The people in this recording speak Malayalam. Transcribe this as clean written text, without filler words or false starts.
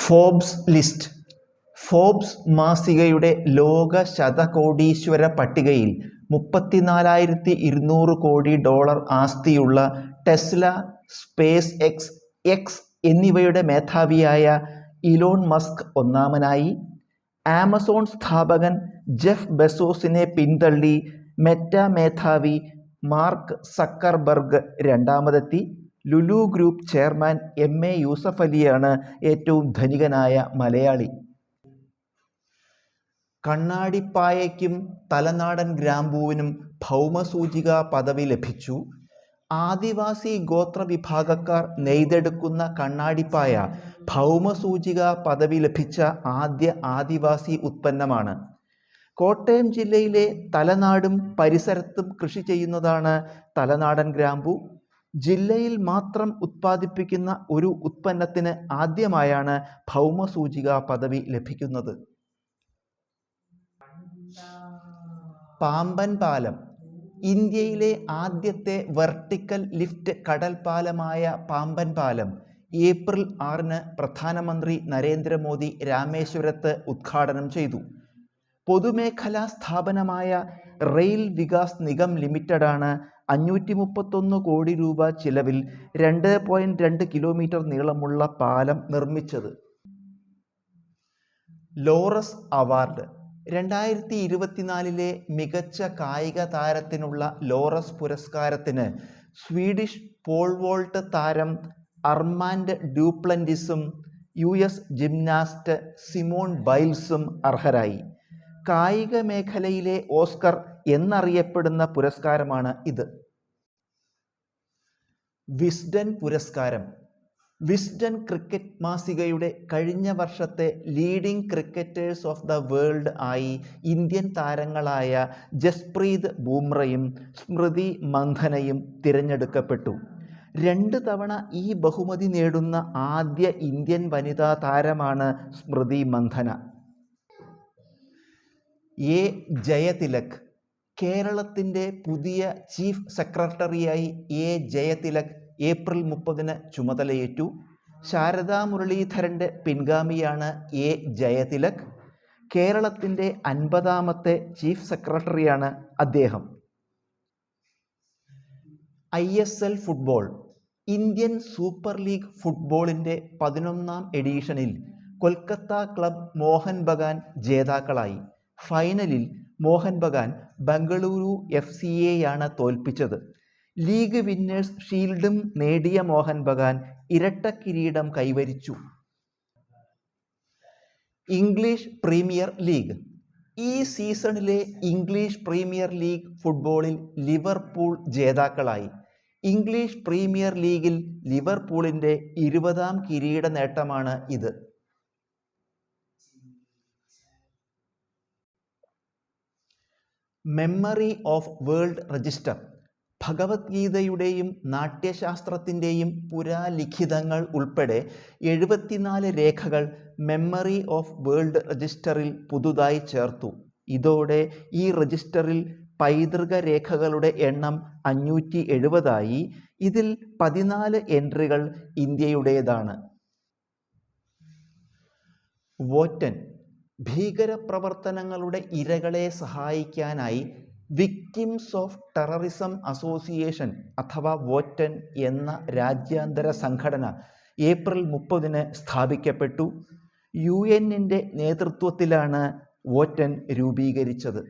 Forbes list. ഫോബ്സ് മാസികയുടെ ലോക ശതകോടീശ്വര പട്ടികയിൽ 34,200 കോടി ഡോളർ ആസ്തിയുള്ള ടെസ്ല, സ്പേസ് എക്സ് എന്നിവയുടെ മേധാവിയായ ഇലോൺ മസ്ക് ഒന്നാമനായി. ആമസോൺ സ്ഥാപകൻ ജെഫ് ബെസോസിനെ പിന്തള്ളി മെറ്റ മേധാവി മാർക്ക് സക്കർബർഗ് രണ്ടാമതെത്തി. Lulu group chairman M. യൂസഫലിയാണ് ഏറ്റവും ധനികനായ മലയാളി. കണ്ണാടിപ്പായയ്ക്കും തലനാടൻ ഗ്രാമ്പൂവിനും ഭൗമസൂചിക പദവി ലഭിച്ചു. ആദിവാസി ഗോത്ര വിഭാഗക്കാർ നെയ്തെടുക്കുന്ന കണ്ണാടിപ്പായ ഭൗമസൂചിക പദവി ലഭിച്ച ആദ്യ ആദിവാസി ഉത്പന്നമാണ്. കോട്ടയം ജില്ലയിലെ തലനാടും പരിസരത്തും കൃഷി ചെയ്യുന്നതാണ് തലനാടൻ ഗ്രാമ്പൂ. ജില്ലയിൽ മാത്രം ഉത്പാദിപ്പിക്കുന്ന ഒരു ഉത്പന്നത്തിന് ആദ്യമായാണ് ഭൗമസൂചിക പദവി ലഭിക്കുന്നത്. പാമ്പൻ പാലം. ഇന്ത്യയിലെ ആദ്യത്തെ വെർട്ടിക്കൽ ലിഫ്റ്റ് കടൽപ്പാലമായ പാമ്പൻ പാലം ഏപ്രിൽ 6 പ്രധാനമന്ത്രി നരേന്ദ്രമോദി രാമേശ്വരത്ത് ഉദ്ഘാടനം ചെയ്തു. പൊതുമേഖലാ സ്ഥാപനമായ റെയിൽ വികാസ് നിഗം ലിമിറ്റഡാണ് 531 കോടി രൂപ ചിലവിൽ 2.2 കിലോമീറ്റർ നീളമുള്ള പാലം നിർമ്മിച്ചത്. Laureus award. 2024 മികച്ച കായിക താരത്തിനുള്ള ലോറസ് പുരസ്കാരത്തിന് സ്വീഡിഷ് പോൾ വോൾട്ട് താരം അർമാൻഡ് ഡ്യൂപ്ലന്റിസും US ജിംനാസ്റ്റ് സിമോൺ ബൈൽസും അർഹരായി. കായിക മേഖലയിലെ ഓസ്കർ എന്നറിയപ്പെടുന്ന പുരസ്കാരമാണ് ഇത്. വിസ്ഡൻ പുരസ്കാരം. വിസ്ഡൻ ക്രിക്കറ്റ് മാസികയുടെ കഴിഞ്ഞ വർഷത്തെ leading cricketers of the world ആയി ഇന്ത്യൻ താരങ്ങളായ ജസ്പ്രീത് ബുംറയും സ്മൃതി മന്ധനയും തിരഞ്ഞെടുക്കപ്പെട്ടു. 2 തവണ ഈ ബഹുമതി നേടുന്ന ആദ്യ ഇന്ത്യൻ വനിതാ താരമാണ് സ്മൃതി മന്ധന. എ ജയതിലക്. കേരളത്തിൻ്റെ പുതിയ ചീഫ് സെക്രട്ടറിയായി എ ജയതിലക് ഏപ്രിൽ 30 ചുമതലയേറ്റു. ശാരദാ മുരളീധരൻ്റെ പിൻഗാമിയാണ് എ ജയതിലക്. കേരളത്തിൻ്റെ 50ാമത്തെ ചീഫ് സെക്രട്ടറിയാണ് അദ്ദേഹം. ISL football. Indian super league ഫുട്ബോളിൻ്റെ 11ാം എഡിഷനിൽ കൊൽക്കത്ത ക്ലബ് മോഹൻ ബഗാൻ ജേതാക്കളായി. ഫൈനലിൽ മോഹൻ ബഗാൻ ബംഗളൂരു FCയെയാണ് തോൽപ്പിച്ചത്. ലീഗ് വിന്നേഴ്സ് ഷീൽഡും നേടിയ മോഹൻ ബഗാൻ ഇരട്ട കിരീടം കൈവരിച്ചു. English premier league. ഈ സീസണിലെ ഇംഗ്ലീഷ് പ്രീമിയർ ലീഗ് ഫുട്ബോളിൽ ലിവർപൂൾ ജേതാക്കളായി. ഇംഗ്ലീഷ് പ്രീമിയർ ലീഗിൽ ലിവർപൂളിൻ്റെ 20ാം കിരീട നേട്ടമാണ് ഇത്. Memory of world register. ഭഗവത്ഗീതയുടെയും നാട്യശാസ്ത്രത്തിൻ്റെയും പുരാലിഖിതങ്ങൾ ഉൾപ്പെടെ 74 രേഖകൾ മെമ്മറി ഓഫ് വേൾഡ് രജിസ്റ്ററിൽ പുതുതായി ചേർത്തു. ഇതോടെ ഈ രജിസ്റ്ററിൽ പൈതൃക രേഖകളുടെ എണ്ണം 570 ഇതിൽ 14 എൻട്രികൾ ഇന്ത്യയുടേതാണ്. വോറ്റൻ. ഭീകരപ്രവർത്തനങ്ങളുടെ ഇരകളെ സഹായിക്കാനായി വിക്ടിംസ് ഓഫ് ടെററിസം അസോസിയേഷൻ അഥവാ വോറ്റൻ എന്ന രാജ്യാന്തര സംഘടന ഏപ്രിൽ 30 സ്ഥാപിക്കപ്പെട്ടു. UN-ന്റെ നേതൃത്വത്തിലാണ് വോറ്റൻ രൂപീകരിച്ചത്.